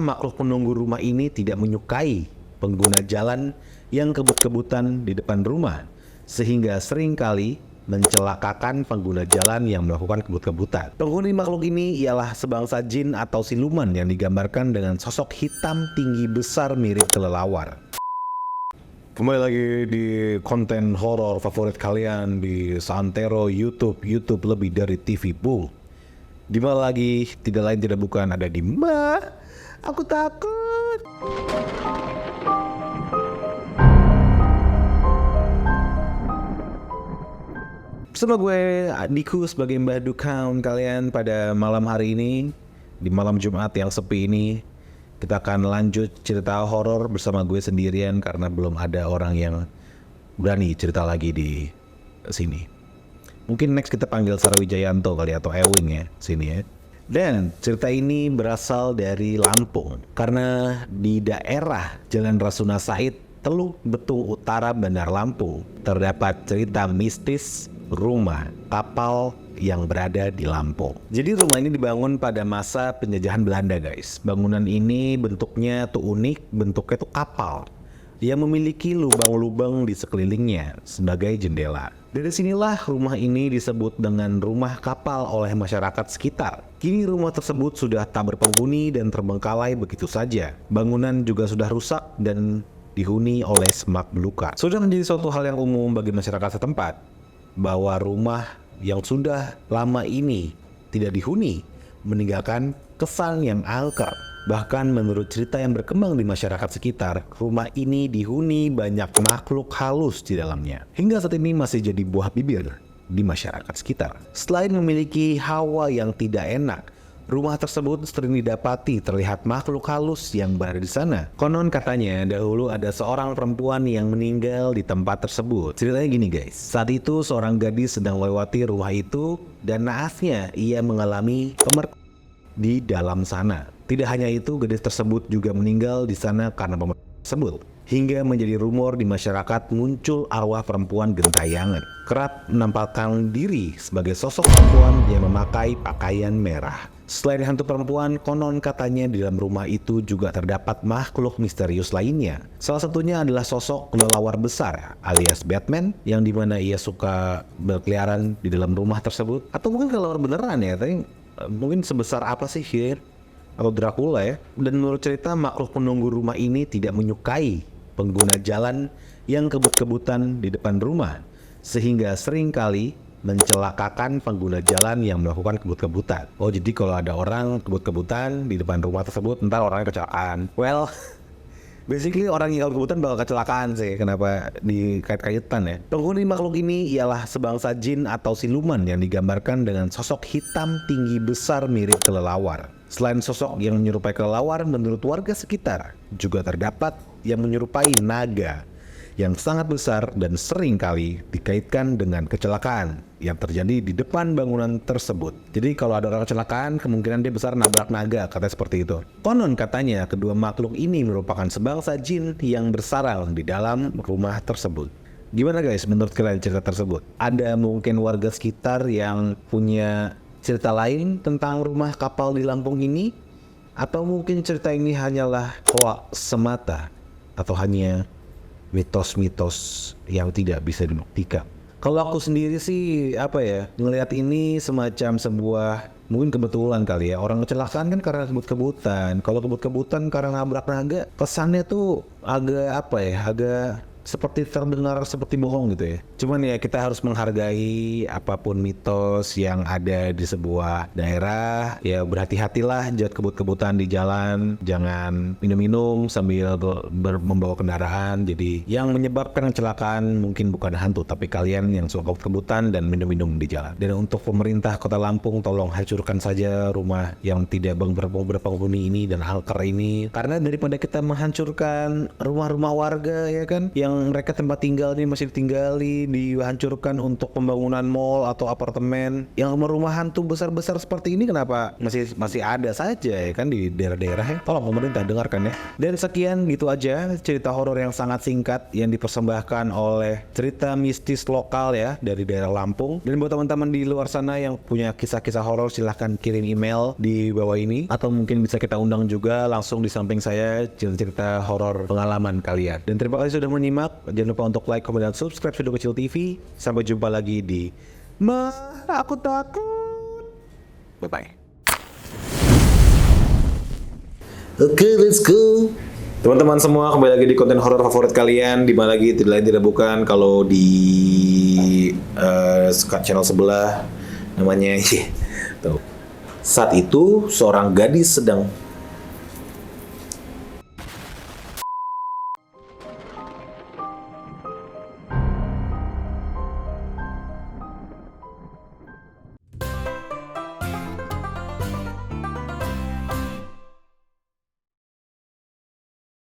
makhluk penunggu rumah ini tidak menyukai pengguna jalan yang kebut-kebutan di depan rumah, sehingga seringkali mencelakakan pengguna jalan yang melakukan kebut-kebutan. Penghuni makhluk ini ialah sebangsa jin atau siluman yang digambarkan dengan sosok hitam tinggi besar mirip kelelawar. Kembali lagi di konten horor favorit kalian di Santero YouTube lebih dari TV Bull. Dimana lagi tidak lain tidak bukan ada di aku takut. Bersama gue Adiku sebagai Mbah Dukaun kalian pada malam hari ini, di malam Jumat yang sepi ini, kita akan lanjut cerita horor bersama gue sendirian karena belum ada orang yang berani cerita lagi di sini. Mungkin next kita panggil Sarawijayanto kali atau Ewing ya sini ya. Dan cerita ini berasal dari Lampung karena di daerah Jalan Rasuna Said, Teluk Betung Utara, Bandar Lampung terdapat cerita mistis rumah kapal yang berada di Lampung. Jadi rumah ini dibangun pada masa penjajahan Belanda guys. Bangunan ini bentuknya tuh unik, bentuknya tuh kapal yang memiliki lubang-lubang di sekelilingnya sebagai jendela. Dari sinilah rumah ini disebut dengan rumah kapal oleh masyarakat sekitar. Kini rumah tersebut sudah tak berpenghuni dan terbengkalai begitu saja. Bangunan juga sudah rusak dan dihuni oleh semak belukar. Sudah menjadi suatu hal yang umum bagi masyarakat setempat bahwa rumah yang sudah lama ini tidak dihuni meninggalkan kesan yang angker. Bahkan menurut cerita yang berkembang di masyarakat sekitar, rumah ini dihuni banyak makhluk halus di dalamnya. Hingga saat ini masih jadi buah bibir di masyarakat sekitar. Selain memiliki hawa yang tidak enak, rumah tersebut sering didapati terlihat makhluk halus yang berada di sana. Konon katanya dahulu ada seorang perempuan yang meninggal di tempat tersebut. Ceritanya gini guys, saat itu seorang gadis sedang melewati rumah itu dan naasnya ia mengalami pemerkosaan di dalam sana. Tidak hanya itu, gadis tersebut juga meninggal di sana karena pemerkosaan tersebut. Hingga menjadi rumor di masyarakat muncul arwah perempuan gentayangan. Kerap menampakkan diri sebagai sosok perempuan yang memakai pakaian merah. Selain hantu perempuan, konon katanya di dalam rumah itu juga terdapat makhluk misterius lainnya. Salah satunya adalah sosok kelelawar besar alias Batman yang dimana ia suka berkeliaran di dalam rumah tersebut. Atau mungkin kelelawar beneran ya, tapi mungkin sebesar apa sih Hir? Atau Dracula ya. Dan menurut cerita makhluk penunggu rumah ini tidak menyukai pengguna jalan yang kebut-kebutan di depan rumah, sehingga seringkali mencelakakan pengguna jalan yang melakukan kebut-kebutan. Oh jadi kalau ada orang kebut-kebutan di depan rumah tersebut, ntar orangnya kecelakaan. Well, basically orang yang kebut-kebutan bakal kecelakaan sih. Kenapa dikait-kaitan ya? Penghuni makhluk ini ialah sebangsa jin atau siluman yang digambarkan dengan sosok hitam tinggi besar mirip kelelawar. Selain sosok yang menyerupai kelelawar, menurut warga sekitar juga terdapat yang menyerupai naga yang sangat besar dan sering kali dikaitkan dengan kecelakaan yang terjadi di depan bangunan tersebut. Jadi kalau ada orang kecelakaan, kemungkinan dia besar nabrak naga, katanya seperti itu. Konon katanya kedua makhluk ini merupakan sebangsa jin yang bersarang di dalam rumah tersebut. Gimana guys menurut kalian cerita tersebut? Ada mungkin warga sekitar yang punya cerita lain tentang rumah kapal di Lampung ini? Atau mungkin cerita ini hanyalah hoax semata? Atau hanya mitos-mitos yang tidak bisa dibuktikan? Kalau aku sendiri sih ngelihat ini semacam sebuah mungkin kebetulan kali ya. Orang kecelakaan kan karena kebut-kebutan. Kalau kebut-kebutan karena nabrak naga, kesannya tuh agak seperti terdengar seperti bohong gitu ya. Cuman ya kita harus menghargai apapun mitos yang ada di sebuah daerah. Ya berhati-hatilah jika kebut-kebutan di jalan. Jangan minum-minum sambil membawa kendaraan. Jadi yang menyebabkan kecelakaan mungkin bukan hantu, tapi kalian yang suka kebut-kebutan dan minum-minum di jalan. Dan untuk pemerintah Kota Lampung, tolong hancurkan saja rumah yang tidak berpenghuni ini dan angker ini. Karena daripada kita menghancurkan rumah-rumah warga ya kan, yang yang mereka tempat tinggal ini masih ditinggali, dihancurkan untuk pembangunan mall atau apartemen. Yang rumah hantu besar-besar seperti ini kenapa masih ada saja ya kan di daerah-daerah ya. Tolong pemerintah dengarkan ya. Dan sekian gitu aja cerita horor yang sangat singkat yang dipersembahkan oleh cerita mistis lokal ya dari daerah Lampung. Dan buat teman-teman di luar sana yang punya kisah-kisah horor silahkan kirim email di bawah ini, atau mungkin bisa kita undang juga langsung di samping saya cerita horor pengalaman kalian. Dan terima kasih sudah menyimak. Jangan lupa untuk like, komen, dan subscribe Video Kecil TV. Sampai jumpa lagi di Aku Takut. Bye bye. Oke, let's go. Teman-teman semua, kembali lagi di konten horor favorit kalian, di mana lagi tidak lain tidak bukan kalau di channel sebelah namanya. Saat itu seorang gadis sedang